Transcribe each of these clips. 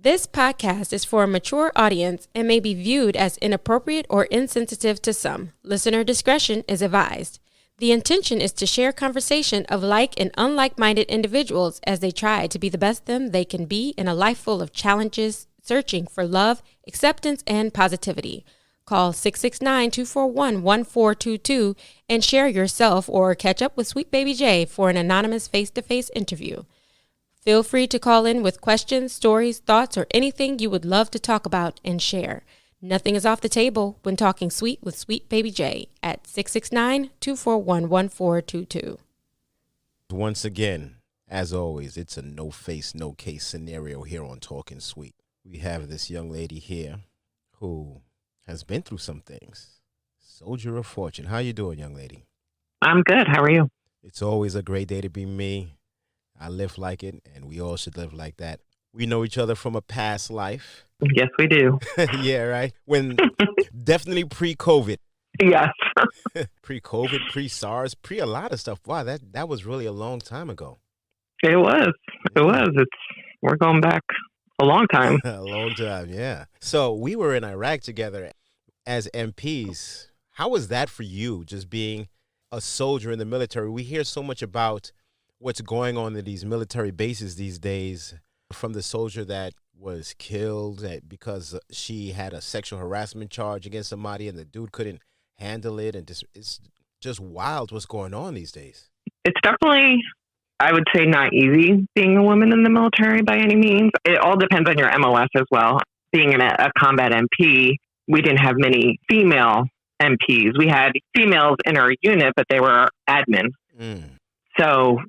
This podcast is for a mature audience and may be viewed as inappropriate or insensitive to some. Listener discretion is advised. The intention is to share conversation of like and unlike-minded individuals as they try to be the best them they can be in a life full of challenges, searching for love, acceptance, and positivity. Call 669-241-1422 and share yourself or catch up with Sweet Baby J for an anonymous face-to-face interview. Feel free to call in with questions, stories, thoughts, or anything you would love to talk about and share. Nothing is off the table when talking sweet with Sweet Baby J at 669-241-1422. Once again, as always, it's a no face, no case scenario here on Talkin Sweet. We have this young lady here who has been through some things. Soldier of fortune. How you doing, young lady? I'm good. How are you? It's always a great day to be me. I live like it, and we all should live like that. We know each other from a past life. Yes, we do. Yeah, right? When definitely pre-COVID. Yes. Pre-COVID, pre-SARS, pre a lot of stuff. Wow, that was really a long time ago. It was. We're going back a long time. A long time, yeah. So we were in Iraq together as MPs. How was that for you, just being a soldier in the military? We hear so much about what's going on in these military bases these days, from the soldier that was killed because she had a sexual harassment charge against somebody and the dude couldn't handle it. And it's just wild what's going on these days. It's definitely, I would say, not easy being a woman in the military by any means. It all depends on your MOS as well. Being a combat MP, we didn't have many female MPs. We had females in our unit, but they were admin. So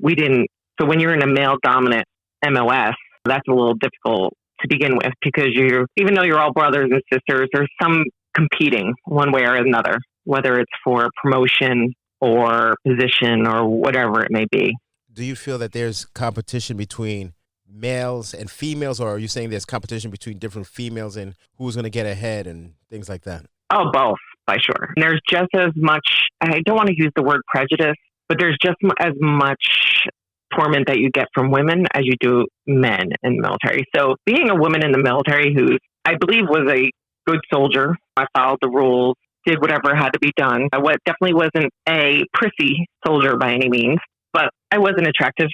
so when you're in a male dominant MOS, that's a little difficult to begin with because even though you're all brothers and sisters, there's some competing one way or another, whether it's for promotion or position or whatever it may be. Do you feel that there's competition between males and females, or are you saying there's competition between different females and who's going to get ahead and things like that? Oh, both, by sure. And there's just as much, I don't want to use the word prejudice, but there's just as much torment that you get from women as you do men in the military. So being a woman in the military who I believe was a good soldier, I followed the rules, did whatever had to be done. I definitely wasn't a prissy soldier by any means, but I was an attractive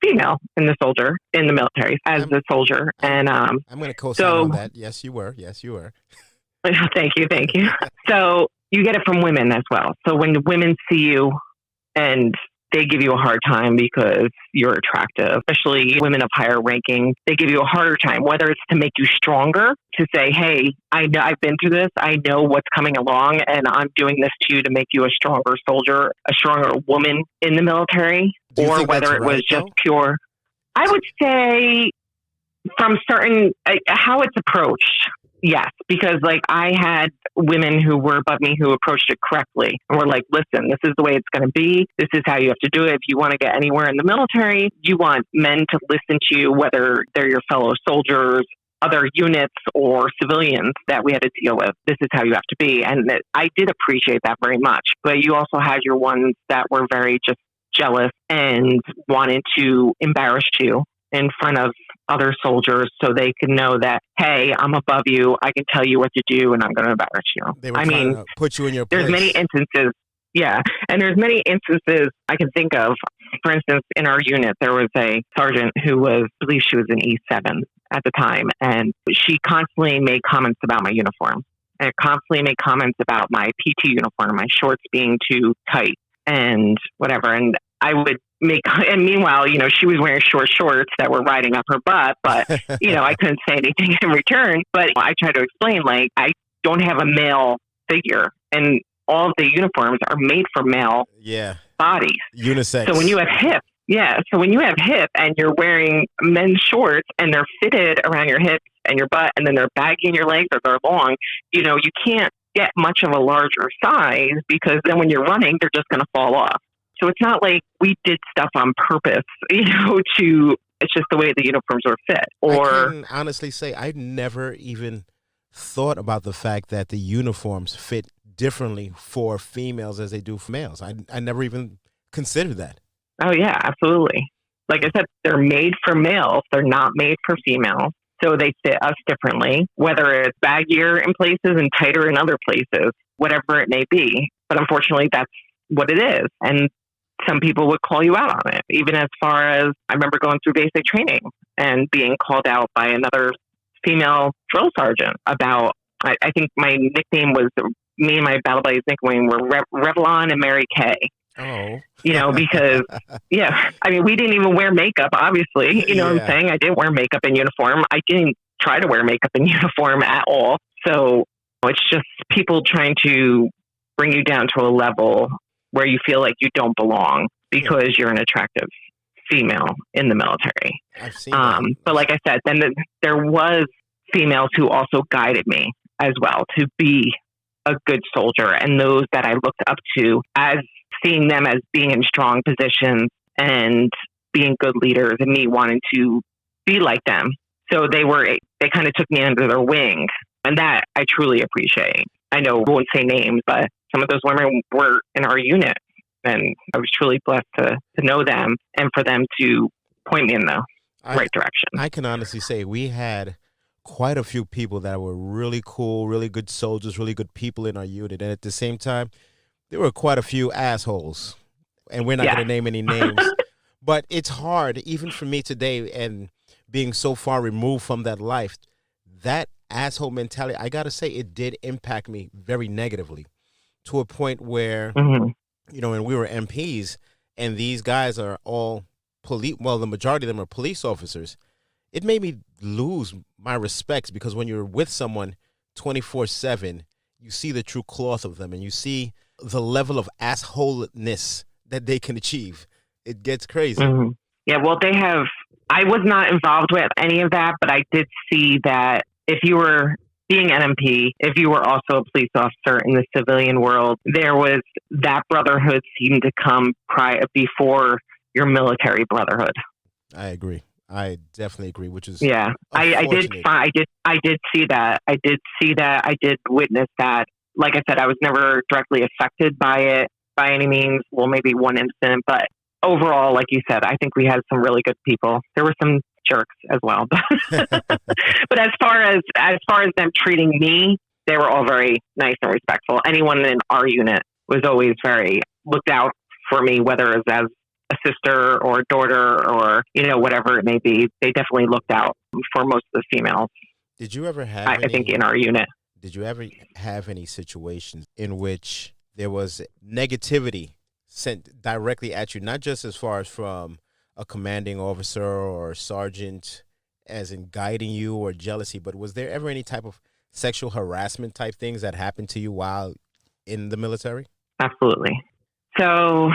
female in the military as a soldier. And I'm going to co-sign on that. Yes, you were. Thank you. So you get it from women as well. So when women see you and they give you a hard time because you're attractive, especially women of higher ranking, they give you a harder time, whether it's to make you stronger, to say, hey, I know I've been through this. I know what's coming along and I'm doing this to you to make you a stronger soldier, a stronger woman in the military, or whether it was just pure. I would say from certain, how it's approached. Yes, because I had women who were above me who approached it correctly and were like, listen, this is the way it's going to be. This is how you have to do it. If you want to get anywhere in the military, you want men to listen to you, whether they're your fellow soldiers, other units, or civilians that we had to deal with. This is how you have to be. And I did appreciate that very much. But you also had your ones that were very just jealous and wanted to embarrass you in front of other soldiers so they can know that, hey, I'm above you. I can tell you what to do and I'm going to embarrass you. They were trying to put you in your place. There's many instances. Yeah. And there's many instances I can think of. For instance, in our unit, there was a sergeant who I believe she was an E7 at the time. And she constantly made comments about my uniform and constantly made comments about my PT uniform, my shorts being too tight and whatever. And I would and meanwhile, she was wearing short shorts that were riding up her butt, but, I couldn't say anything in return. But I tried to explain, I don't have a male figure and all of the uniforms are made for male bodies. Unisex. So when you have hip and you're wearing men's shorts and they're fitted around your hips and your butt and then they're baggy in your legs or they're long, you can't get much of a larger size because then when you're running, they're just going to fall off. So it's not like we did stuff on purpose, it's just the way the uniforms were fit. Or I can honestly say I never even thought about the fact that the uniforms fit differently for females as they do for males. I never even considered that. Oh, yeah, absolutely. Like I said, they're made for males. They're not made for females. So they fit us differently, whether it's baggier in places and tighter in other places, whatever it may be. But unfortunately, that's what it is. And some people would call you out on it, even as far as I remember going through basic training and being called out by another female drill sergeant about, I think my nickname was, me and my battle buddies' nickname were Revlon and Mary Kay. Oh. Because, I mean, we didn't even wear makeup, obviously. You know what I'm saying? I didn't wear makeup in uniform. I didn't try to wear makeup in uniform at all. So it's just people trying to bring you down to a level where you feel like you don't belong because you're an attractive female in the military. I've seen that. But like I said, then there was females who also guided me as well to be a good soldier, and those that I looked up to as seeing them as being in strong positions and being good leaders, and me wanting to be like them. So they kind of took me under their wing, and that I truly appreciate. I know I won't say names, but some of those women were in our unit, and I was truly blessed to know them and for them to point me in the right direction. I can honestly say we had quite a few people that were really cool, really good soldiers, really good people in our unit. And at the same time, there were quite a few assholes. And we're not going to name any names. But it's hard, even for me today, and being so far removed from that life, that asshole mentality, I got to say, it did impact me very negatively to a point where, you know, when we were MPs and these guys are all the majority of them are police officers, it made me lose my respects, because when you're with someone 24/7, you see the true cloth of them and you see the level of assholeness that they can achieve. It gets crazy. Yeah, well, I was not involved with any of that, but I did see that if you were being an MP, if you were also a police officer in the civilian world, there was that brotherhood seemed to come before your military brotherhood. I agree. I definitely agree, which is I did see that. I did witness that. Like I said, I was never directly affected by it by any means. Well, maybe one incident, but overall, like you said, I think we had some really good people. There were some jerks as well, but as far as them treating me, they were all very nice and respectful. Anyone in our unit was always very looked out for me, whether it was as a sister or a daughter or, you know, whatever it may be. They definitely looked out for most of the females. Did you ever have I think in our unit. Did you ever have any situations in which there was negativity sent directly at you, not just as far as from a commanding officer or sergeant as in guiding you or jealousy, but was there ever any type of sexual harassment type things that happened to you while in the military? Absolutely. So,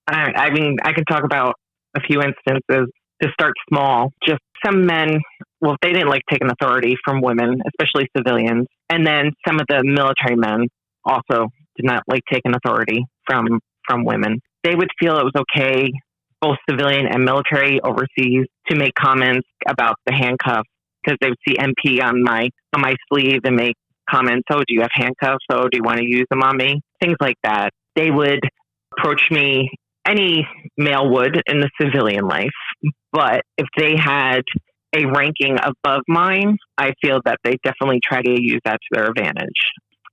I mean, I can talk about a few instances to start small. Just some men, well, they didn't like taking authority from women, especially civilians. And then some of the military men also did not like taking authority from women. They would feel it was okay, both civilian and military overseas, to make comments about the handcuffs, because they would see MP on my sleeve and make comments, oh, do you have handcuffs? Oh, do you want to use them on me? Things like that. They would approach me, any male would in the civilian life, but if they had a ranking above mine, I feel that they definitely try to use that to their advantage.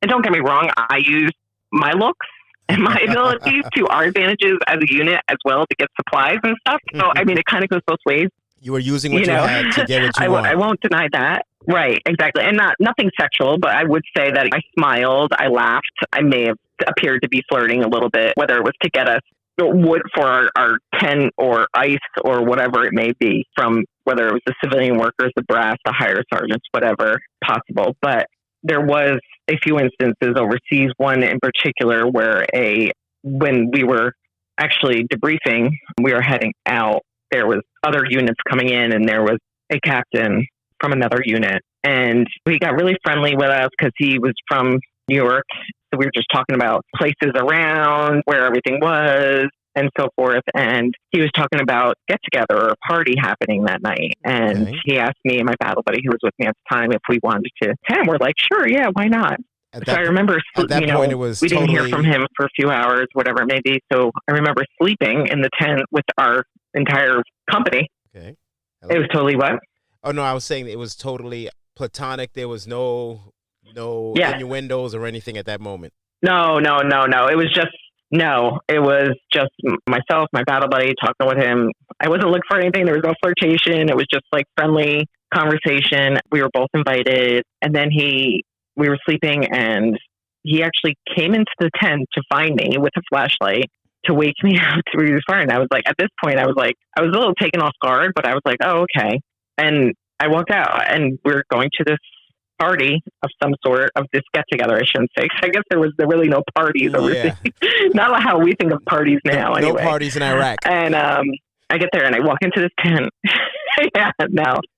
And don't get me wrong, I use my looks and my abilities to our advantages as a unit as well to get supplies and stuff. So, I mean, it kind of goes both ways. You were using what you had to get what you want. I won't deny that. Right, exactly. And nothing sexual, but I would say that I smiled, I laughed. I may have appeared to be flirting a little bit, whether it was to get us wood for our tent or ice or whatever it may be, from whether it was the civilian workers, the brass, the higher sergeants, whatever possible. But there was a few instances overseas, one in particular where when we were actually debriefing, we were heading out, there was other units coming in and there was a captain from another unit. And he got really friendly with us because he was from New York. So we were just talking about places around, where everything was, and so forth. And he was talking about get-together or a party happening that night. And he asked me and my battle buddy who was with me at the time if we wanted to attend. We're like, sure, yeah, why not? I remember, at that point, it was didn't hear from him for a few hours, whatever it may be. So I remember sleeping in the tent with our entire company. Okay. It was totally what? Oh no, I was saying it was totally platonic. There was no Yeah. innuendos or anything at that moment. No. It was just myself, my battle buddy, talking with him. I wasn't looking for anything. There was no flirtation. It was just like friendly conversation. We were both invited. And then we were sleeping, and he actually came into the tent to find me with a flashlight to wake me up to be fire. And I was like, at this point, I was a little taken off guard, but I was like, oh, okay. And I walked out, and we were going to this party of some sort, of this get together, I shouldn't say. I guess there really no parties over there. Not how we think of parties now. No parties in Iraq. And I get there and I walk into this tent.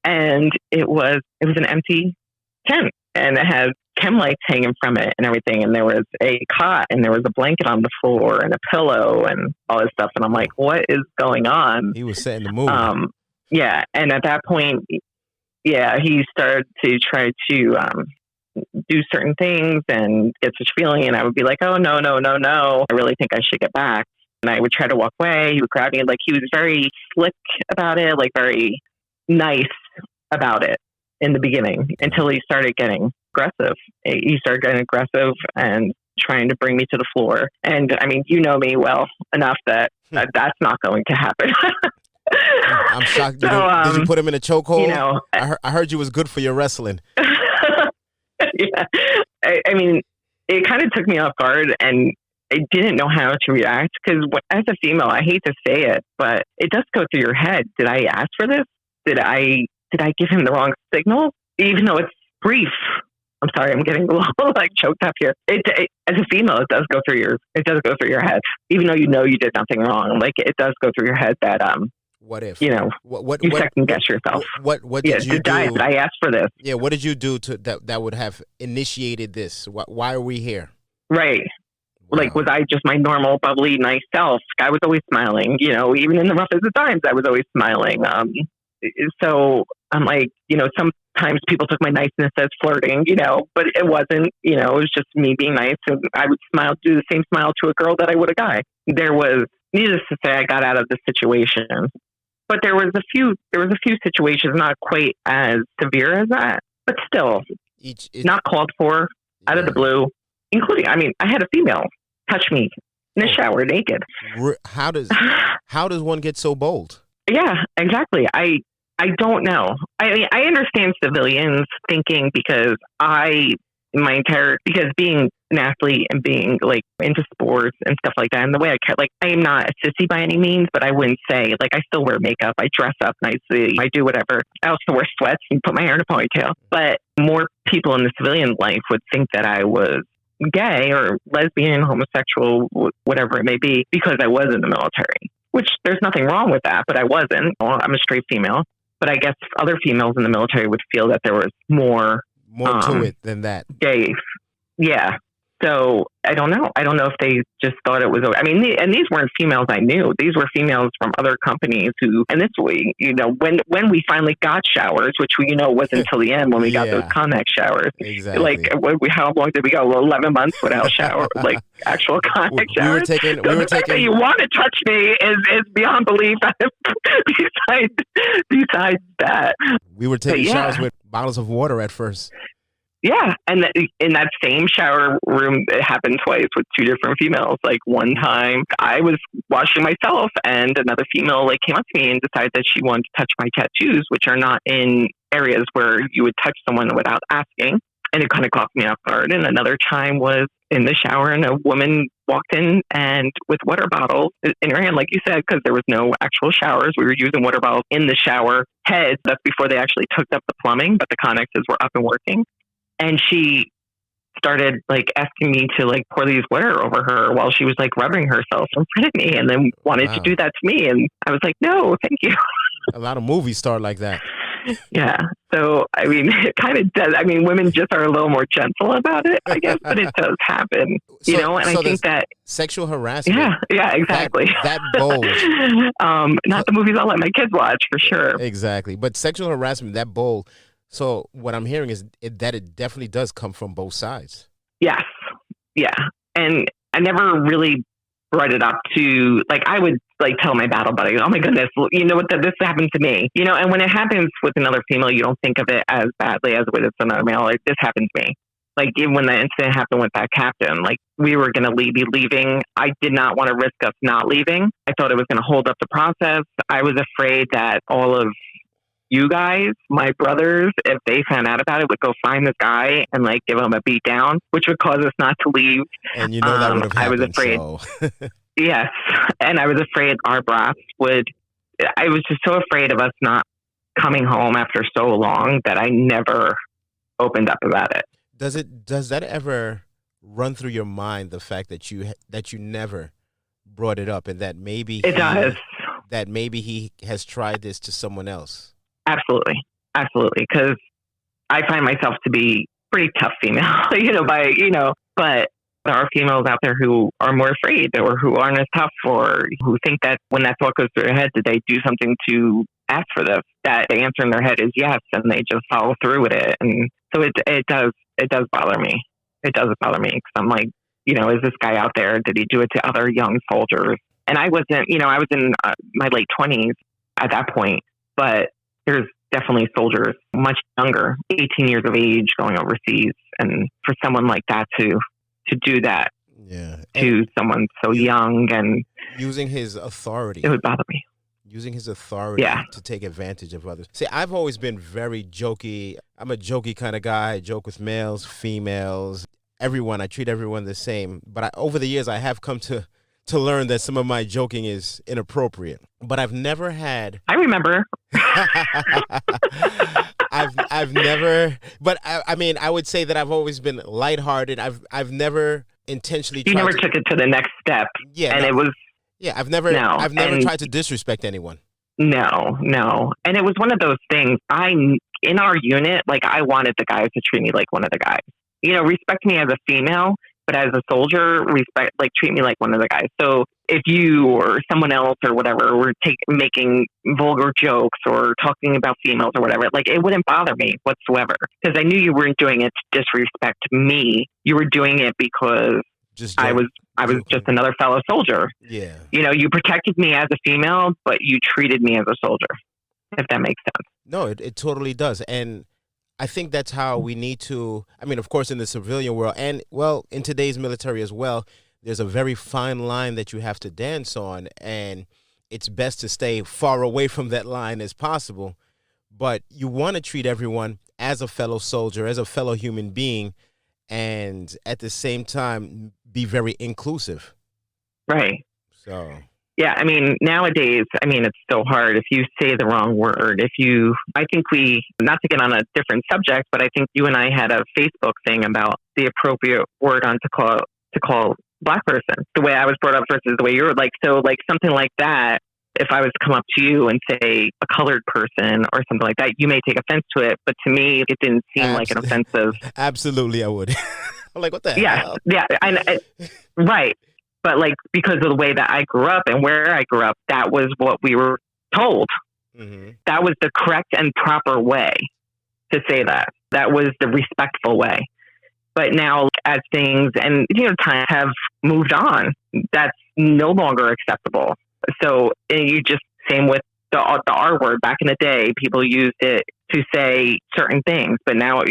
And it was an empty tent, and it had chem lights hanging from it and everything. And there was a cot, and there was a blanket on the floor, and a pillow, and all this stuff. And I'm like, what is going on? He was setting the mood. Yeah. And at that point, he started to try to do certain things and get such feeling. And I would be like, oh, no. I really think I should get back. And I would try to walk away. He would grab me. Like, he was very slick about it, like very nice about it in the beginning, until he started getting aggressive. He started getting aggressive and trying to bring me to the floor. And I mean, you know me well enough that that's not going to happen. I'm shocked. Did you put him in a chokehold? You know, I heard you was good for your wrestling. Yeah. I mean, it kind of took me off guard, and I didn't know how to react, because as a female, I hate to say it, but it does go through your head. Did I ask for this? Did I give him the wrong signal? Even though it's brief. I'm sorry, I'm getting a little like choked up here. As a female, it does go through your head. Even though you did nothing wrong, like, it does go through your head that what if? You know, you second guess yourself. What did you do? Did I ask for this? Yeah, what did you do that would have initiated this? Why are we here? Right. Wow. Like, was I just my normal, bubbly, nice self? I was always smiling, you know, even in the roughest of times, I was always smiling. So I'm like, you know, sometimes people took my niceness as flirting, you know, but it wasn't, you know, it was just me being nice. And I would do the same smile to a girl that I would a guy. There was, needless to say, I got out of the situation. But there was a few situations, not quite as severe as that, but still not called for, out of the blue, including, I mean, I had a female touch me in the shower naked. How does one get so bold? Yeah, exactly. I don't know. I mean, I understand civilians thinking, because being an athlete and being like into sports and stuff like that, and the way I am not a sissy by any means, but I wouldn't say, like, I still wear makeup, I dress up nicely, I do whatever. I also wear sweats and put my hair in a ponytail. But more people in the civilian life would think that I was gay or lesbian, homosexual, whatever it may be, because I was in the military, which there's nothing wrong with that, but I wasn't. I'm a straight female. But I guess other females in the military would feel that there was more to it than that. Gay. Yeah. So I don't know. I don't know if they just thought it was. I mean, these weren't females I knew. These were females from other companies who, and this way, you know, when we finally got showers, which we, you know, wasn't until the end when we got those Connex showers. Exactly. Like, how long did we go? 11 months without shower, like actual Connex showers. The fact that you want to touch me is beyond belief. Besides that, we were taking showers with bottles of water at first. Yeah, and in that same shower room, it happened twice with two different females. Like, one time, I was washing myself, and another female came up to me and decided that she wanted to touch my tattoos, which are not in areas where you would touch someone without asking. And it kind of caught me off guard. And another time was in the shower, and a woman walked in and with water bottles in her hand, like you said, because there was no actual showers. We were using water bottles in the shower heads. That's before they actually hooked up the plumbing, but the connexes were up and working. And she started asking me to pour these water over her while she was rubbing herself in front of me, and then wanted to do that to me. And I was like, no, thank you. A lot of movies start like that. Yeah. So, I mean, it kind of does. I mean, women just are a little more gentle about it, I guess, but it does happen, you know, and I think that sexual harassment. Yeah, exactly. That bold. Not the movies I'll let my kids watch, for sure. Exactly. But sexual harassment, that bold. So what I'm hearing is that it definitely does come from both sides. Yes. Yeah. And I never really brought it up to, like, I would like tell my battle buddy, oh my goodness, you know what, this happened to me, you know, and when it happens with another female, you don't think of it as badly as with another male. Like, this happened to me. Like, even when the incident happened with that captain, like, we were going to be leaving. I did not want to risk us not leaving. I thought it was going to hold up the process. I was afraid that all of you guys, my brothers, if they found out about it, would go find this guy and like give him a beat down, which would cause us not to leave. And you know that would have happened. I was afraid. So. Yes. And I was afraid our brats would, I was just so afraid of us not coming home after so long that I never opened up about it. Does that ever run through your mind, the fact that you never brought it up, and that maybe he has tried this to someone else? Absolutely. Because I find myself to be pretty tough female, but there are females out there who are more afraid or who aren't as tough, or who think that when that thought goes through their head, did they do something to ask for this? That the answer in their head is yes, and they just follow through with it. And so it does bother me. It does bother me because I'm like, is this guy out there? Did he do it to other young soldiers? And I wasn't, I was in my late 20s at that point, but there's definitely soldiers much younger, 18 years of age, going overseas. And for someone like that to do that to someone so young and using his authority, it would bother me. Using his authority to take advantage of others. See, I've always been very jokey. I'm a jokey kind of guy. I joke with males, females, everyone. I treat everyone the same. But over the years, I have come to learn that some of my joking is inappropriate. But I've never had. I remember. I've never. But I mean, I would say that I've always been lighthearted. I've never intentionally. You never took it to the next step. Yeah, and it was. Yeah, I've never tried to disrespect anyone. No. And it was one of those things. In our unit, like, I wanted the guys to treat me like one of the guys. Respect me as a female, but as a soldier, treat me like one of the guys. So if you or someone else or whatever were making vulgar jokes or talking about females or whatever, like, it wouldn't bother me whatsoever, because I knew you weren't doing it to disrespect me. You were doing it because I was just another fellow soldier. Yeah. You protected me as a female, but you treated me as a soldier, if that makes sense. No, it totally does. And I think that's how we need to, I mean, of course, in the civilian world and, well, in today's military as well, there's a very fine line that you have to dance on, and it's best to stay far away from that line as possible. But you want to treat everyone as a fellow soldier, as a fellow human being, and at the same time be very inclusive. Right. So. Yeah, I mean, nowadays, it's so hard if you say the wrong word. I think not to get on a different subject, but I think you and I had a Facebook thing about the appropriate word to call Black person, the way I was brought up versus the way you were, like, so like something like that. If I was to come up to you and say a colored person or something like that, you may take offense to it. But to me, it didn't seem like an offensive. Absolutely, I would. I'm like, what the hell? Yeah, right. But like, because of the way that I grew up and where I grew up, that was what we were told. Mm-hmm. That was the correct and proper way to say that. That was the respectful way. But now, as things and times have moved on, that's no longer acceptable. So you just, same with the R word. Back in the day, people used it to say certain things, but now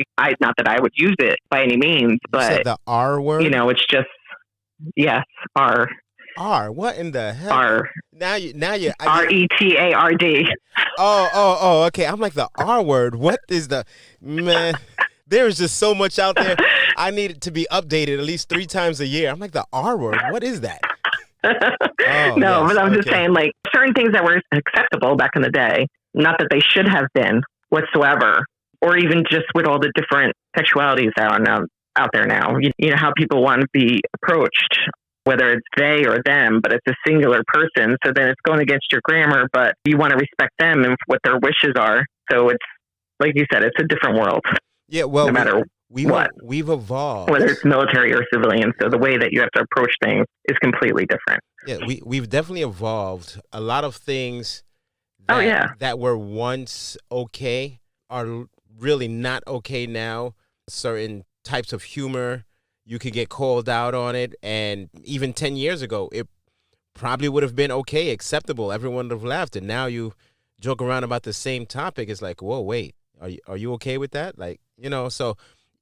not that I would use it by any means, but you said the R word. It's just R. R. What in the hell? R. Now you. RETARD. Oh. Okay. I'm like, the R word. What is the man? There is just so much out there. I need it to be updated at least 3 times a year. I'm like, the R word. What is that? No, but I'm just saying, like, certain things that were acceptable back in the day, not that they should have been whatsoever, or even just with all the different sexualities that are out there now. You know how people want to be approached, whether it's they or them, but it's a singular person. So then it's going against your grammar, but you want to respect them and what their wishes are. So it's, like you said, it's a different world. Yeah, well, no matter what. We've evolved. Whether it's military or civilian. So the way that you have to approach things is completely different. Yeah, we've definitely evolved. A lot of things that were once okay are really not okay now. Certain types of humor, you could get called out on it. And even 10 years ago, probably would have been okay, acceptable. Everyone would have laughed. And now you joke around about the same topic. It's like, whoa, wait, are you okay with that? Like, so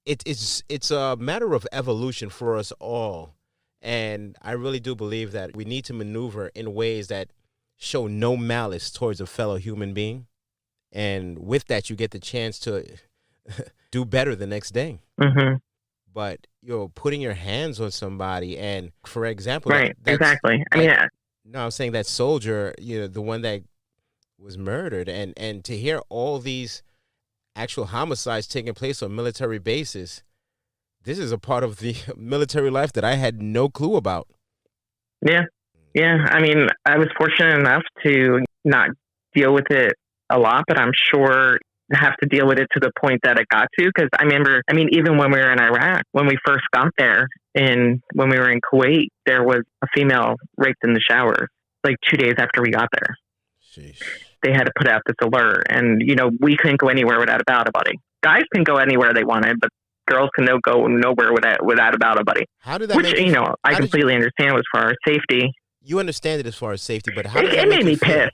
it's a matter of evolution for us all. And I really do believe that we need to maneuver in ways that show no malice towards a fellow human being. And with that, you get the chance to do better the next day. Mm-hmm. But putting your hands on somebody, and for example, right, exactly. I mean, no, I'm saying that soldier, the one that was murdered, and to hear all these actual homicides taking place on military bases, this is a part of the military life that I had no clue about. Yeah. I mean, I was fortunate enough to not deal with it a lot, but I'm sure have to deal with it to the point that it got to. Because I remember, even when we were in Iraq, when we first got there, and when we were in Kuwait, there was a female raped in the shower, like 2 days after we got there. Sheesh. They had to put out this alert, and we couldn't go anywhere without a bout buddy. Guys can go anywhere they wanted, but girls can go nowhere without a bout buddy. How did that? Which I completely understand was for our safety. You understand it as far as safety, but how did it made me pissed.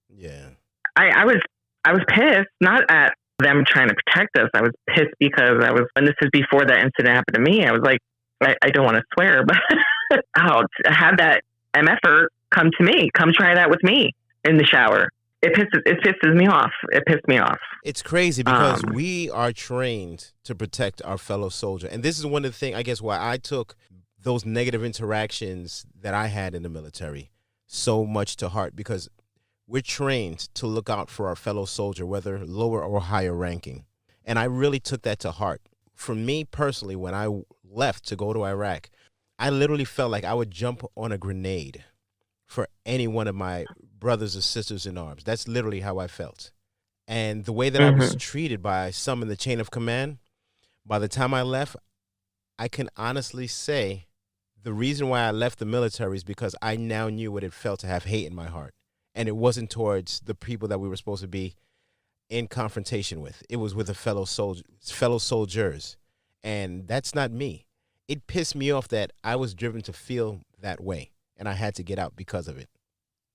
Yeah, I was pissed, not at them trying to protect us. I was pissed because and this is before that incident happened to me. I was like, I don't want to swear, but have that MFer come to me, come try that with me in the shower. It pisses me off. It pissed me off. It's crazy because we are trained to protect our fellow soldier. And this is one of the things, I guess, why I took those negative interactions that I had in the military so much to heart, because we're trained to look out for our fellow soldier, whether lower or higher ranking. And I really took that to heart. For me personally, when I left to go to Iraq, I literally felt like I would jump on a grenade for any one of my brothers or sisters in arms. That's literally how I felt. And the way that I was treated by some in the chain of command, by the time I left, I can honestly say the reason why I left the military is because I now knew what it felt to have hate in my heart. And it wasn't towards the people that we were supposed to be in confrontation with. It was with the fellow soldiers. And that's not me. It pissed me off that I was driven to feel that way, and I had to get out because of it.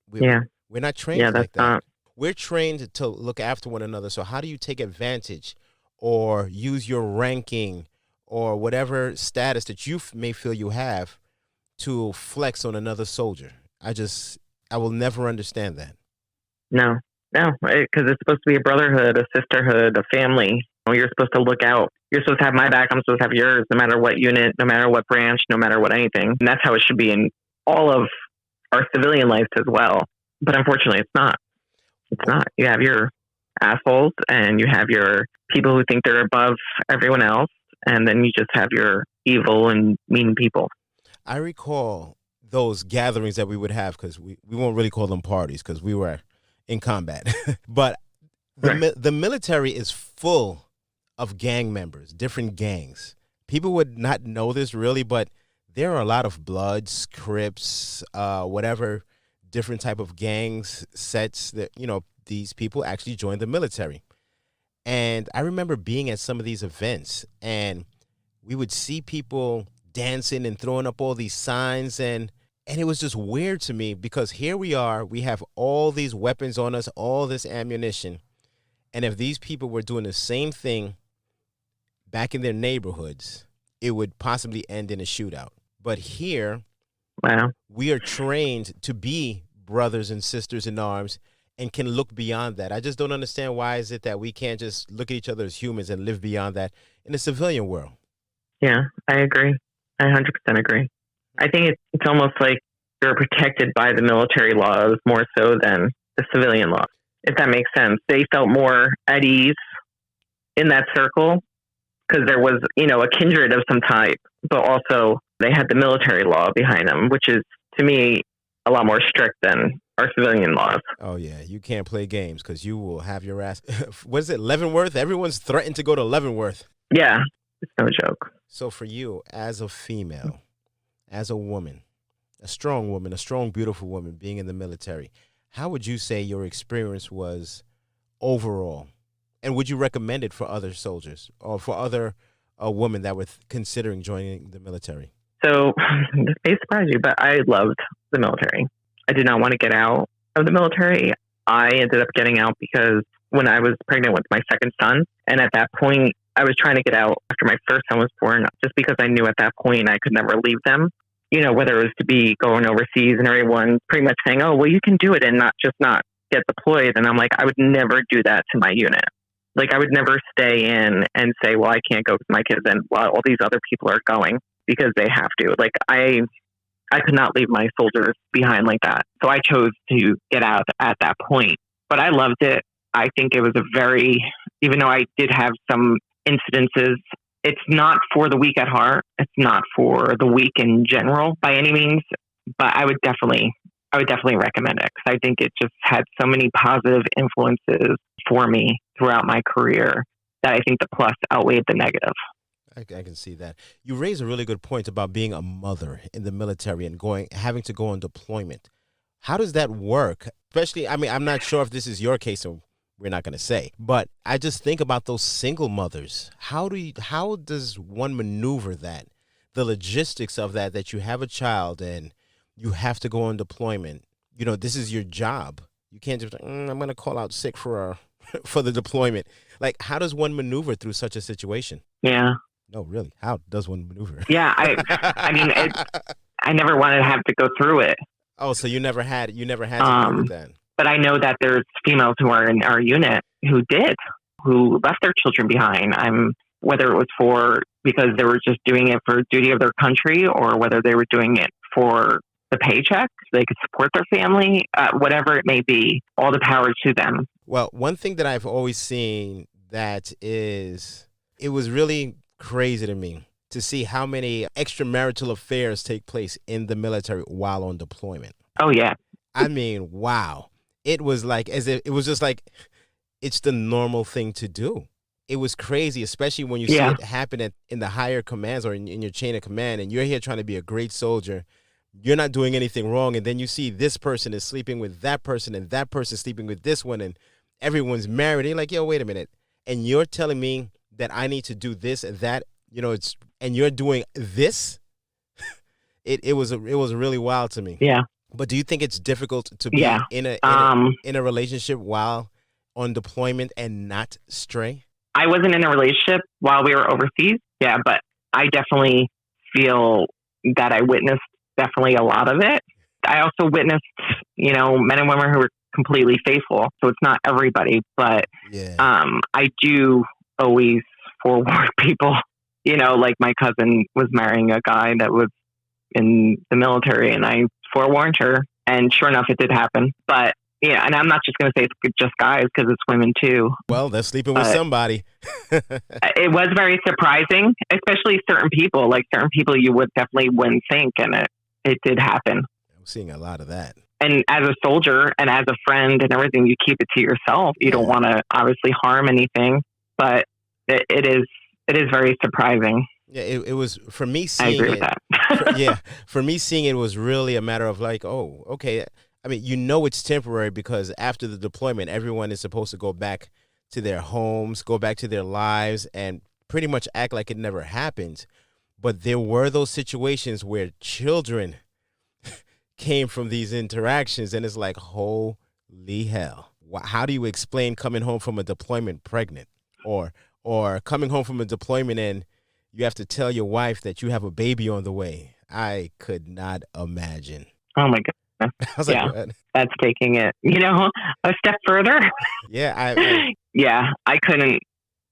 We're not trained like that. We're trained to look after one another. So how do you take advantage or use your ranking or whatever status that you may feel you have to flex on another soldier? I will never understand that. No, because it's supposed to be a brotherhood, a sisterhood, a family. You're supposed to look out. You're supposed to have my back. I'm supposed to have yours, no matter what unit, no matter what branch, no matter what anything. And that's how it should be in all of our civilian life as well. But unfortunately, it's not. It's not. You have your assholes and you have your people who think they're above everyone else. And then you just have your evil and mean people. I recall those gatherings that we would have, because we won't really call them parties because we were in combat. But the military is full of gang members, different gangs. People would not know this really, but there are a lot of Bloods, Crips, whatever different type of gangs, sets that, these people actually joined the military. And I remember being at some of these events, and we would see people dancing and throwing up all these signs, and it was just weird to me, because here we are, we have all these weapons on us, all this ammunition, and if these people were doing the same thing back in their neighborhoods, it would possibly end in a shootout. But here, we are trained to be brothers and sisters in arms and can look beyond that. I just don't understand, why is it that we can't just look at each other as humans and live beyond that in the civilian world? Yeah, I agree. I 100% agree. I think it's almost like you're protected by the military laws more so than the civilian laws, if that makes sense. They felt more at ease in that circle because there was, a kindred of some type, but also they had the military law behind them, which is, to me, a lot more strict than our civilian laws. Oh, yeah. You can't play games because you will have your ass. What is it, Leavenworth? Everyone's threatened to go to Leavenworth. Yeah, it's no joke. So for you, as a female, as a woman, a strong, beautiful woman being in the military, how would you say your experience was overall? And would you recommend it for other soldiers or for other women that were considering joining the military? So this may surprise you, but I loved the military. I did not want to get out of the military. I ended up getting out because when I was pregnant with my second son, and at that point, I was trying to get out after my first son was born, just because I knew at that point I could never leave them. You know, whether it was to be going overseas and everyone pretty much saying, oh, well, you can do it and not get deployed. And I'm like, I would never do that to my unit. Like, I would never stay in and say, well, I can't go with my kids and while all these other people are going because they have to. Like, I could not leave my soldiers behind like that. So I chose to get out at that point. But I loved it. I think it was even though I did have some incidences, it's not for the weak at heart. It's not for the weak in general by any means. But I would definitely recommend it because I think it just had so many positive influences for me throughout my career that I think the plus outweighed the negative. I can see that. You raise a really good point about being a mother in the military and having to go on deployment. How does that work? Especially, I mean, I'm not sure if this is your case, so we're not going to say, but I just think about those single mothers. How does one maneuver that? The logistics of that you have a child and you have to go on deployment. You know, this is your job. You can't just, I'm going to call out sick for the deployment. Like, how does one maneuver through such a situation? Yeah. No, really. How does one maneuver? Yeah, I mean, I never wanted to have to go through it. Oh, so you never had to deal with that. But I know that there's females who are in our unit who left their children behind. Whether it was because they were just doing it for duty of their country or whether they were doing it for the paycheck, so they could support their family, whatever it may be, all the power to them. Well, one thing that I've always seen it was really crazy to me to see how many extramarital affairs take place in the military while on deployment. Oh, yeah. I mean, wow. It was like it was just like it's the normal thing to do. It was crazy, especially when you see it happen in the higher commands or in your chain of command, and you're here trying to be a great soldier. You're not doing anything wrong, and then you see this person is sleeping with that person, and that person sleeping with this one, and everyone's married. And you're like, yo, wait a minute. And you're telling me that I need to do this and that, you know, and you're doing this. It was really wild to me. Yeah. But do you think it's difficult to be in a relationship while on deployment and not stray? I wasn't in a relationship while we were overseas. Yeah, but I definitely feel that I witnessed definitely a lot of it. I also witnessed, you know, men and women who were completely faithful. So it's not everybody, but I do always forewarn people. You know, like my cousin was marrying a guy that was in the military, and I forewarned her, and sure enough, it did happen. But yeah, and I'm not just going to say it's just guys because it's women too. Well, they're sleeping with somebody. It was very surprising, especially certain people. Like certain people you would definitely wouldn't think, and it did happen. I'm seeing a lot of that. And as a soldier and as a friend and everything, you keep it to yourself. You don't want to obviously harm anything, but it is very surprising. Yeah, it was for me seeing I agree with that. For me seeing it was really a matter of like, oh, okay. I mean, you know, it's temporary because after the deployment, everyone is supposed to go back to their homes, go back to their lives, and pretty much act like it never happened. But there were those situations where children came from these interactions, and it's like, holy hell. How do you explain coming home from a deployment pregnant or coming home from a deployment and you have to tell your wife that you have a baby on the way? I could not imagine. Oh, my goodness. I was like, what? That's taking it, a step further. Yeah. I couldn't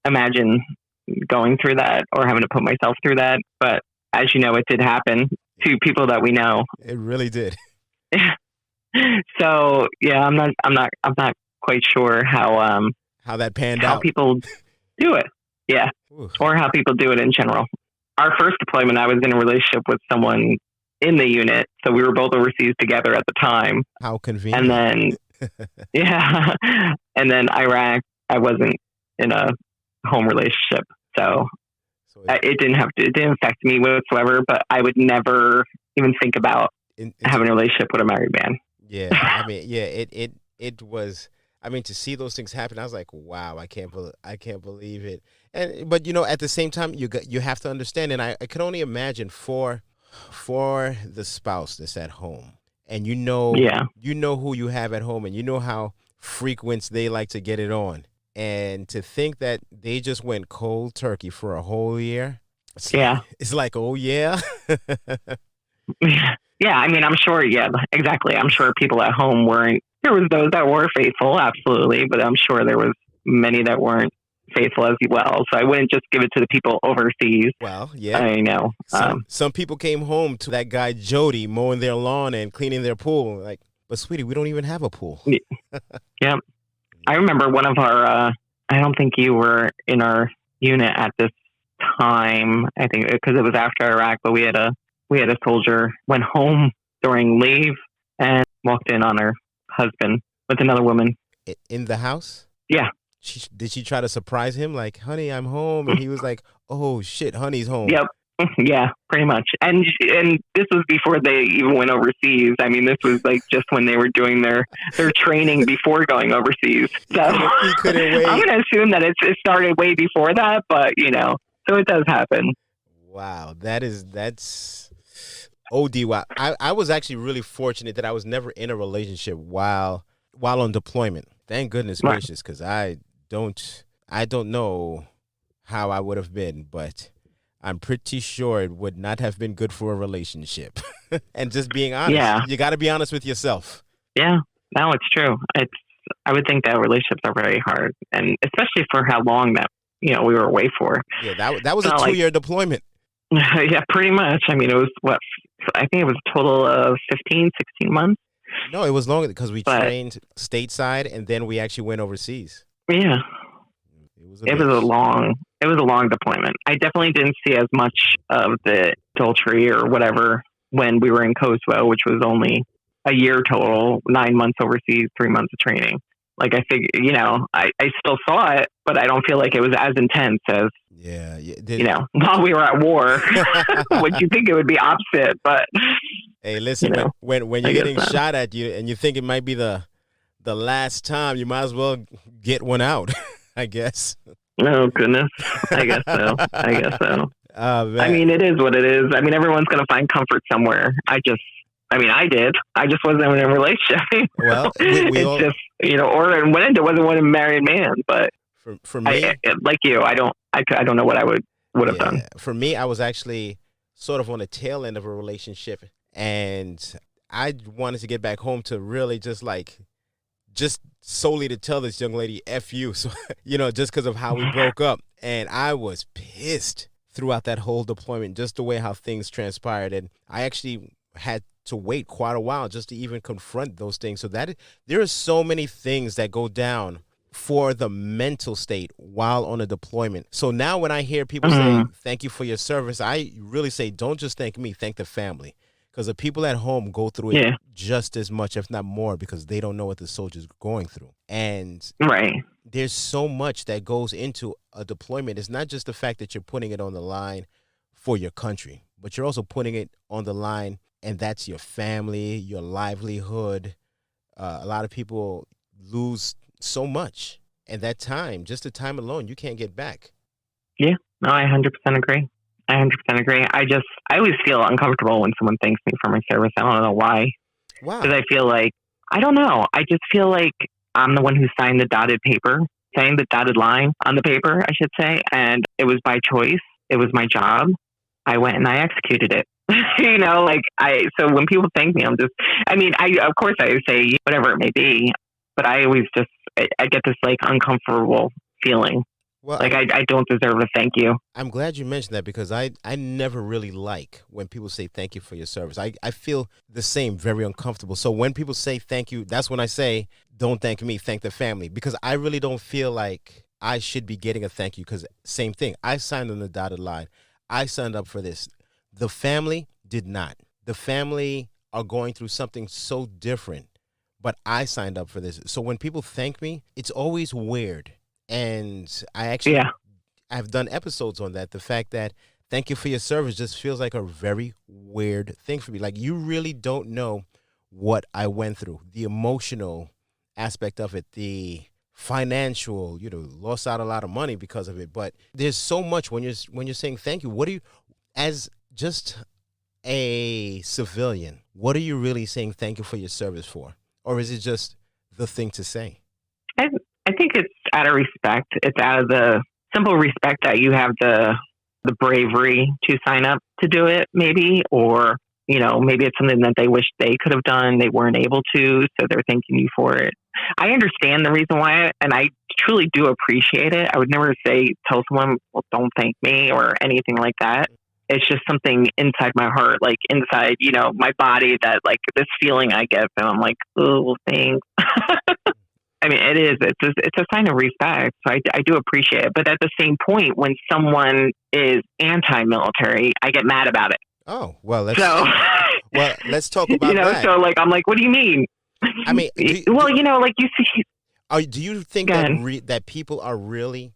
imagine going through that or having to put myself through that. But as you know, it did happen to people that we know. It really did. So yeah, I'm not quite sure how that panned out. How people do it. Yeah. Ooh. Or how people do it in general. Our first deployment, I was in a relationship with someone in the unit. So we were both overseas together at the time. How convenient. And then, and then Iraq, I wasn't in a home relationship. So it didn't affect me whatsoever, but I would never even think about having a relationship with a married man. Yeah. I mean, yeah, it was, I mean, to see those things happen, I was like, wow, I can't believe it. But at the same time, you have to understand, and I can only imagine for the spouse that's at home and you know, Yeah. you know who you have at home, and you know how frequent they like to get it on. And to think that they just went cold turkey for a whole year, Yeah. it's like, oh yeah. Yeah. I mean, I'm sure. Yeah, exactly. I'm sure people at home weren't. There was those that were faithful, absolutely, but I'm sure there was many that weren't faithful as well. So I wouldn't just give it to the people overseas. Well, yeah. I know. Some people came home to that guy Jody mowing their lawn and cleaning their pool. Like, but sweetie, we don't even have a pool. Yeah. I remember one of our. I don't think you were in our unit at this time. I think because it was after Iraq, but we had a soldier went home during leave and walked in on her husband with another woman In the house? Yeah. Did she try to surprise him? Like, honey, I'm home. And he was like, oh, shit, honey's home. Yep. Yeah, pretty much. And this was before they even went overseas. I mean, this was like just when they were doing their training before going overseas. So He couldn't wait. I'm going to assume that it started way before that, but so it does happen. Wow. That's OD. Wow. I was actually really fortunate that I was never in a relationship while on deployment. Thank goodness gracious, because I don't know how I would have been, but I'm pretty sure it would not have been good for a relationship. And just being honest, you got to be honest with yourself. Yeah, no, it's true. I would think that relationships are very hard, and especially for how long that we were away for. Yeah, that was a 2-year deployment. Yeah, pretty much. I mean, it was I think it was a total of 15, 16 months. No, it was longer because we trained stateside and then we actually went overseas. Yeah. It was a long deployment. I definitely didn't see as much of the adultery or whatever when we were in Kosovo, which was only a year total, 9 months overseas, 3 months of training. Like I figured, I still saw it, but I don't feel like it was as intense as, while we were at war, which you think it would be opposite, but. Hey, listen, when you're getting shot at you and you think it might be the last time, you might as well get one out, I guess. Oh, goodness. I guess so. Man. I mean, it is what it is. I mean, everyone's going to find comfort somewhere. I did. I just wasn't in a relationship. Well, just, or went into wasn't one a married man, but for me, like you, I don't know what I would have done. For me, I was actually sort of on the tail end of a relationship. And I wanted to get back home to really just solely to tell this young lady, F you. So, just because of how we broke up. And I was pissed throughout that whole deployment, just the way how things transpired. And I actually had to wait quite a while just to even confront those things. So there are so many things that go down for the mental state while on a deployment. So now when I hear people say, thank you for your service, I really say, don't just thank me, thank the family. Because the people at home go through it just as much, if not more, because they don't know what the soldiers are going through. And there's so much that goes into a deployment. It's not just the fact that you're putting it on the line for your country, but you're also putting it on the line, and that's your family, your livelihood. A lot of people lose so much. And that time, just the time alone, you can't get back. Yeah, no, I 100% agree. I 100% agree. I always feel uncomfortable when someone thanks me for my service. I don't know why. Wow. Because I feel like, I don't know. I just feel like I'm the one who signed the dotted line on the paper, I should say. And it was by choice. It was my job. I went and I executed it. So when people thank me, of course I say whatever it may be, but I always I get this uncomfortable feeling. Well, I don't deserve a thank you. I'm glad you mentioned that because I never really like when people say thank you for your service. I feel the same, very uncomfortable. So when people say thank you, that's when I say, don't thank me, thank the family. Because I really don't feel like I should be getting a thank you because same thing. I signed on the dotted line. I signed up for this. The family did not. The family are going through something so different, but I signed up for this. So when people thank me, it's always weird. And I've done episodes on that. The fact that thank you for your service just feels like a very weird thing for me. Like you really don't know what I went through, the emotional aspect of it, the financial, lost out a lot of money because of it. But there's so much when you're saying thank you. What do you, as just a civilian, what are you really saying thank you for your service for? Or is it just the thing to say? I think it's out of respect. It's out of the simple respect that you have the bravery to sign up to do it, maybe, or maybe it's something that they wish they could have done, they weren't able to, so they're thanking you for it. I understand the reason why, and I truly do appreciate it. I would never tell someone, well, don't thank me or anything like that. It's just something inside my heart, like inside, my body, that like this feeling I get, and I'm like, oh, thanks. I mean, it is. It's a sign of respect. So I do appreciate it. But at the same point, when someone is anti-military, I get mad about it. Oh, well, let's talk about that. So like, I'm like, what do you mean? I mean, like you see. Do you think that people are really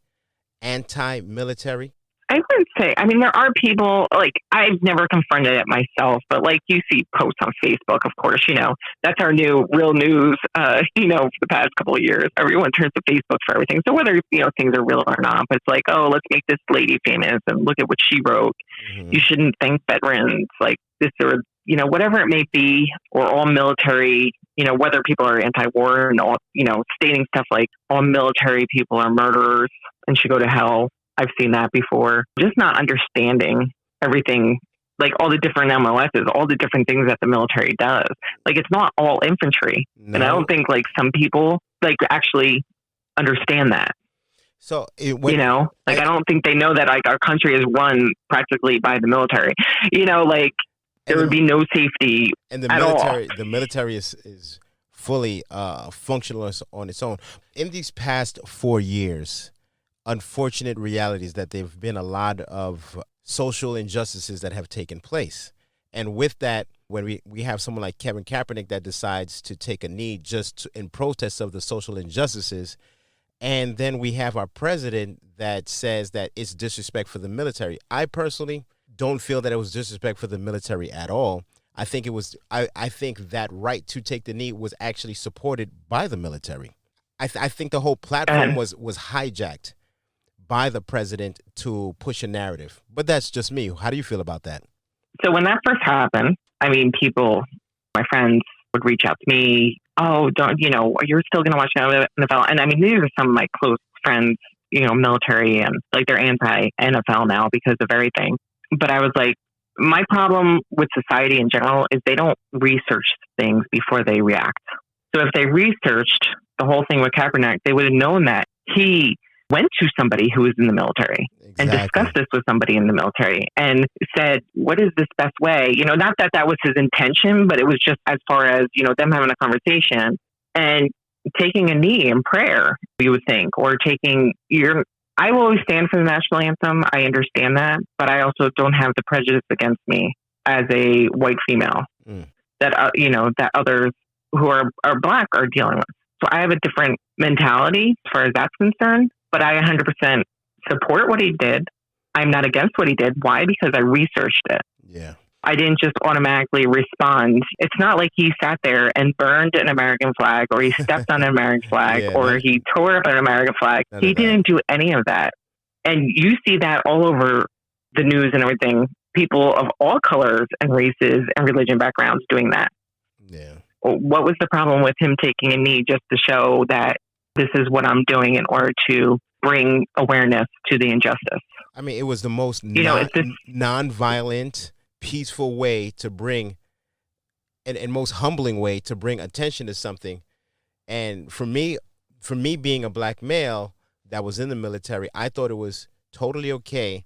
anti-military? I wouldn't say. I mean, there are people, like, I've never confronted it myself, but like you see posts on Facebook, of course, that's our new real news, for the past couple of years. Everyone turns to Facebook for everything. So whether, things are real or not, but it's like, oh, let's make this lady famous and look at what she wrote. Mm-hmm. You shouldn't thank veterans, like this or, whatever it may be, or all military, whether people are anti-war and all, stating stuff like all military people are murderers and should go to hell. I've seen that before. Just not understanding everything, like all the different MOSs, all the different things that the military does. Like, it's not all infantry. No. And I don't think like some people like actually understand that. So, I don't think they know that like our country is run practically by the military. There would be no safety and at all. The military is fully functional on its own. In these past 4 years, unfortunate reality is that there have been a lot of social injustices that have taken place. And with that, when we have someone like Kevin Kaepernick that decides to take a knee in protest of the social injustices, and then we have our president that says that it's disrespect for the military. I personally don't feel that it was disrespect for the military at all. I think it was. I think that right to take the knee was actually supported by the military. I think the whole platform was hijacked by the president to push a narrative. But that's just me. How do you feel about that? So when that first happened, I mean, people, my friends would reach out to me. Oh, you're still going to watch NFL. And I mean, these are some of my close friends, military, and like they're anti-NFL now because of everything. But I was like, my problem with society in general is they don't research things before they react. So if they researched the whole thing with Kaepernick, they would have known that he went to somebody who was in the military and discussed this with somebody in the military and said, what is this best way? Not that was his intention, but it was just as far as, them having a conversation and taking a knee in prayer, you would think, or I will always stand for the national anthem. I understand that, but I also don't have the prejudice against me as a white female that others who are Black are dealing with. So I have a different mentality as far as that's concerned. But I 100% support what he did. I'm not against what he did. Why? Because I researched it. Yeah. I didn't just automatically respond. It's not like he sat there and burned an American flag or he stepped on an American flag or he tore up an American flag. He didn't do any of that. And you see that all over the news and everything. People of all colors and races and religion backgrounds doing that. Yeah. What was the problem with him taking a knee just to show that this is what I'm doing in order to bring awareness to the injustice? I mean, it was the most non-violent, peaceful way to bring, and most humbling way to bring attention to something. And for me being a Black male that was in the military, I thought it was totally okay.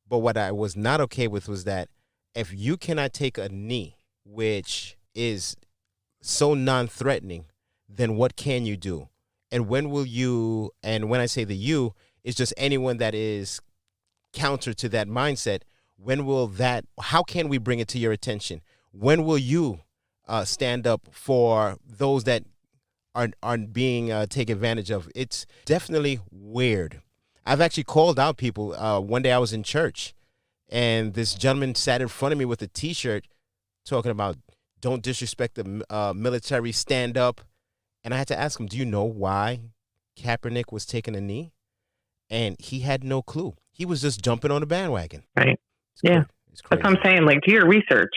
But what I was not okay with was that if you cannot take a knee, which is so non-threatening, then what can you do? And when will you, and when I say the you, it's just anyone that is counter to that mindset, how can we bring it to your attention? When will you stand up for those that are being taken advantage of? It's definitely weird. I've actually called out people. One day I was in church, and this gentleman sat in front of me with a T-shirt talking about, don't disrespect the military, stand up. And I had to ask him, do you know why Kaepernick was taking a knee? And he had no clue. He was just jumping on the bandwagon. Right. That's what I'm saying. Like, do your research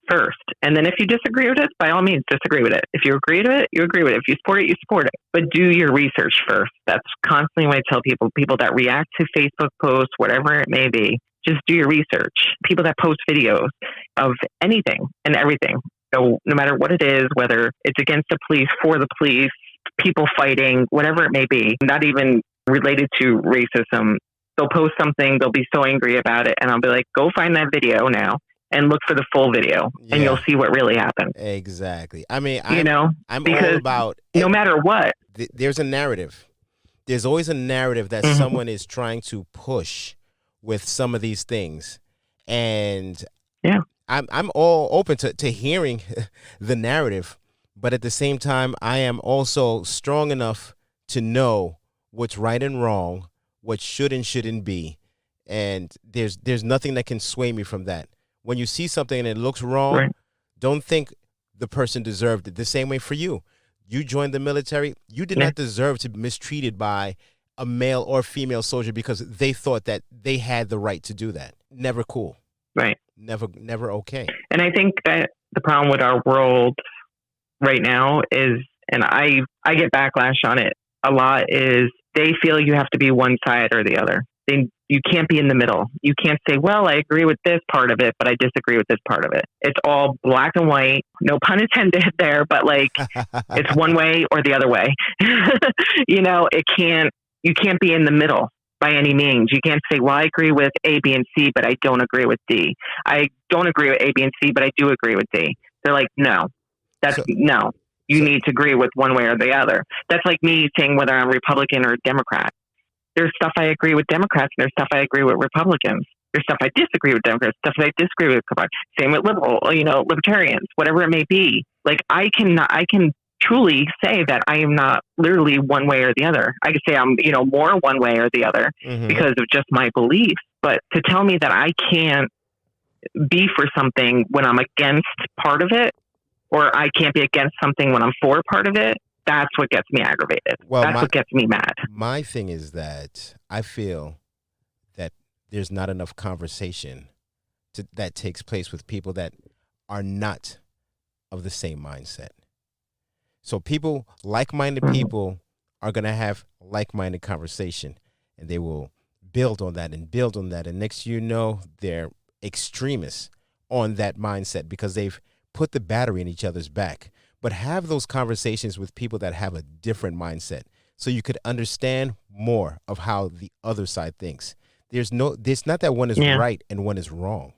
first. And then if you disagree with it, by all means, disagree with it. If you agree with it, you agree with it. If you support it, you support it. But do your research first. That's constantly what I tell people that react to Facebook posts, whatever it may be, just do your research. People that post videos of anything and everything. So no matter what it is, whether it's against the police, for the police, people fighting, whatever it may be, not even related to racism, they'll post something, they'll be so angry about it, and I'll be like, go find that video now and look for the full video, and you'll see what really happened. Exactly. I mean, I'm because all about no matter what. There's a narrative. There's always a narrative that someone is trying to push with some of these things, and I'm all open to hearing the narrative, but at the same time, I am also strong enough to know what's right and wrong, what should and shouldn't be, and there's nothing that can sway me from that. When you see something and it looks wrong, don't think the person deserved it. The same way for you. You joined the military. You did not deserve to be mistreated by a male or female soldier because they thought that they had the right to do that. Never cool. Right. Never okay. And I think that the problem with our world right now is, and I get backlash on it a lot, is they feel you have to be one side or the other. You can't be in the middle. You can't say, well, I agree with this part of it, but I disagree with this part of it. It's all black and white. No pun intended there, but like it's one way or the other way. You can't be in the middle by any means. You can't say, well, I agree with A, B, and C, but I don't agree with D. I don't agree with A, B, and C, but I do agree with D. They're like, no, no. You need to agree with one way or the other. That's like me saying whether I'm Republican or Democrat. There's stuff I agree with Democrats, and there's stuff I agree with Republicans. There's stuff I disagree with Democrats, stuff I disagree with. Same with libertarians, whatever it may be. Like I can truly say that I am not literally one way or the other. I can say I'm, more one way or the other because of just my beliefs. But to tell me that I can't be for something when I'm against part of it, or I can't be against something when I'm for part of it, that's what gets me aggravated. Well, that's what gets me mad. My thing is that I feel that there's not enough conversation that takes place with people that are not of the same mindset. So like-minded people are going to have like-minded conversation, and they will build on that and build on that. And next you know, they're extremists on that mindset because they've put the battery in each other's back. But have those conversations with people that have a different mindset so you could understand more of how the other side thinks. There's not that one is right and one is wrong.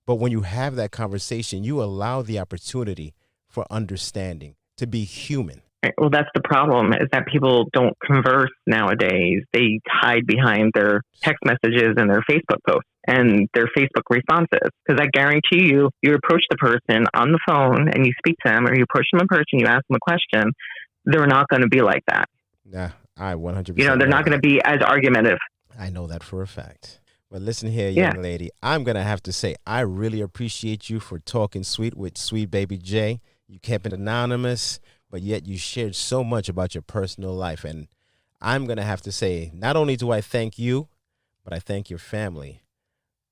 But when you have that conversation, you allow the opportunity for understanding, to be human. Well, that's the problem, is that people don't converse nowadays. They hide behind their text messages and their Facebook posts and their Facebook responses. Because I guarantee you approach the person on the phone and you speak to them, or you approach them in person, you ask them a question, they're not going to be like that. Yeah, I 100%. They're not going to be as argumentative. I know that for a fact. But listen here, young lady, I'm going to have to say, I really appreciate you for talking sweet with Sweet Baby J. You kept it anonymous, but yet you shared so much about your personal life. And I'm going to have to say, not only do I thank you, but I thank your family,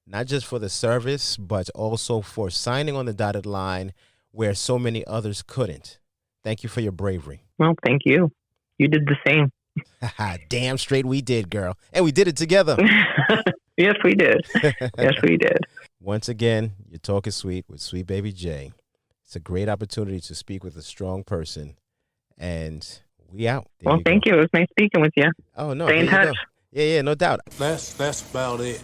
not just for the service, but also for signing on the dotted line where so many others couldn't. Thank you for your bravery. Well, thank you. You did the same. Damn straight we did, girl. And we did it together. Yes, we did. Yes, we did. Once again, you're talking sweet with Sweet Baby J. It's a great opportunity to speak with a strong person, and we out. Well, thank you. It was nice speaking with you. Oh, no. Stay in touch. Yeah, no doubt. That's about it.